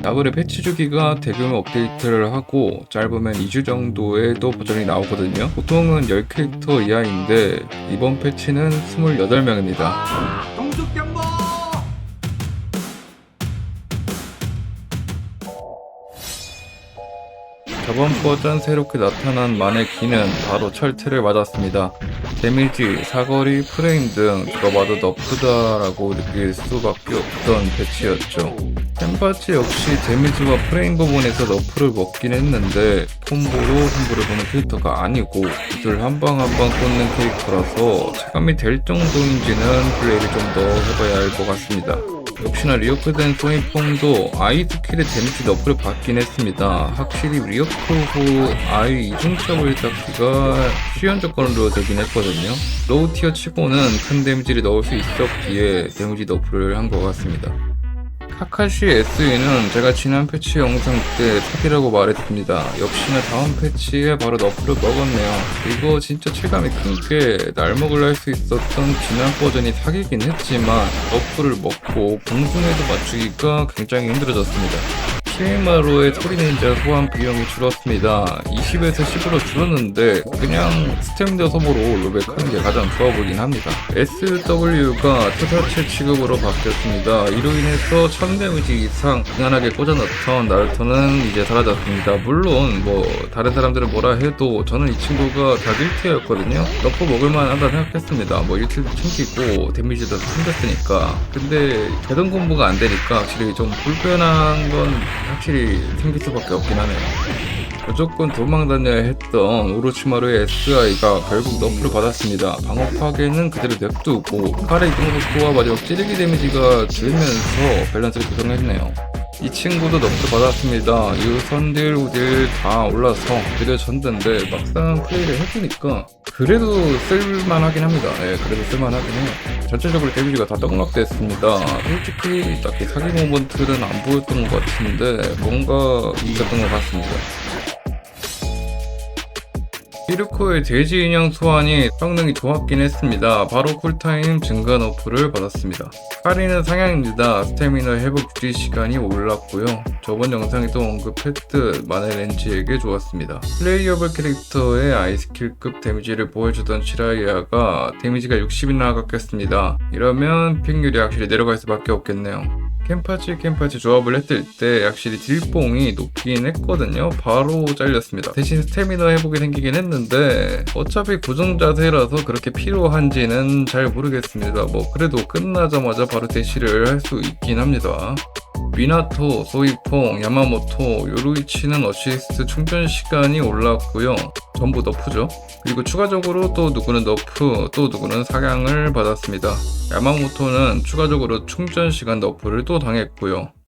나블의 패치 주기가 대규모 업데이트를 하고 짧으면 2주 정도에 또 버전이 나오거든요. 보통은 10캐릭터 이하인데 이번 패치는 28명입니다. 저번 버전 새롭게 나타난 만의 기는 바로 철퇴를 맞았습니다. 데미지, 사거리, 프레임 등 누가 봐도 너프다라고 느낄 수밖에 없던 패치였죠. 템파치 역시 데미지와 프레임 부분에서 너프를 먹긴 했는데 콤보로 승부를 보는 캐릭터가 아니고 기술 한방 한방 꽂는 캐릭터라서 체감이 될 정도인지는 플레이를 좀 더 해봐야 할 것 같습니다. 역시나 리어크된 소니폼도 아이 스킬의 데미지 너프를 받긴 했습니다. 확실히 리어크 후 아이 이중첩을 잡기가 쉬운 조건으로 되긴 했거든요. 로우 티어 치고는 큰 데미지를 넣을 수 있었기에 데미지 너프를 한 것 같습니다. 카카시 SE는 제가 지난 패치 영상 때 사기라고 말했습니다. 역시나 다음 패치에 바로 너프를 먹었네요. 이거 진짜 체감이 큰 게 날먹을 할 수 있었던 지난 버전이 사기긴 했지만 너프를 먹고 공중에도 맞추기가 굉장히 힘들어졌습니다. 키리마로의 소리닌자 소환 비용이 줄었습니다. 20에서 10으로 줄었는데 그냥 스태미나 소모로 롤백하는 게 가장 좋아 보이긴 합니다. SW가 투사체 취급으로 바뀌었습니다. 이로 인해서 1000 데미지 이상 무난하게 꽂아넣던 나루토는 이제 사라졌습니다. 물론 다른 사람들은 뭐라 해도 저는 이 친구가 다 1티어였거든요. 넣고 먹을만 하다 생각했습니다. 1킬도 챙기고 데미지도 챙겼으니까. 근데 계동 공부가 안 되니까 확실히 좀 불편한 건 확실히 생길 수밖에 없긴 하네요. 무조건 도망 다녀야 했던 오로치마루의 SI가 결국 너프를 받았습니다. 방어 파괴는 그대로 냅두고 칼의 이동 속도와 마지막 찌르기 데미지가 줄면서 밸런스를 조정했네요. 이 친구도 너프 받았습니다. 유선딜, 우딜 다 올라서 느려졌는데 막상 플레이를 해보니까 그래도 쓸만하긴 합니다. 그래도 쓸만하긴 해요. 전체적으로 데미지가 다 떡락됐습니다. 솔직히 딱히 사기 모먼트는 안 보였던 것 같은데 뭔가 있었던 것 같습니다. 히르코의 돼지 인형 소환이 성능이 좋았긴 했습니다. 바로 쿨타임 증가 너프를 받았습니다. 카리는 상향입니다. 스태미너 회복 유지 시간이 올랐고요. 저번 영상에도 언급했듯 마네 렌지에게 좋았습니다. 플레이어블 캐릭터의 아이스킬급 데미지를 보여주던 지라이아가 데미지가 60이나 깎였습니다. 이러면 픽률이 확실히 내려갈 수밖에 없겠네요. 캠파치 조합을 했을 때 확실히 딜뽕이 높긴 했거든요. 바로 잘렸습니다. 대신 스태미너 회복이 생기긴 했는데 어차피 고정 자세라서 그렇게 필요한지는 잘 모르겠습니다. 그래도 끝나자마자 바로 대시를 할 수 있긴 합니다. 미나토, 소이퐁, 야마모토, 요루이치는 어시스트 충전 시간이 올랐고요. 전부 너프죠. 그리고 추가적으로 또 누구는 너프, 또 누구는 사양을 받았습니다. 야마모토는 추가적으로 충전 시간 너프를 또 당했고요.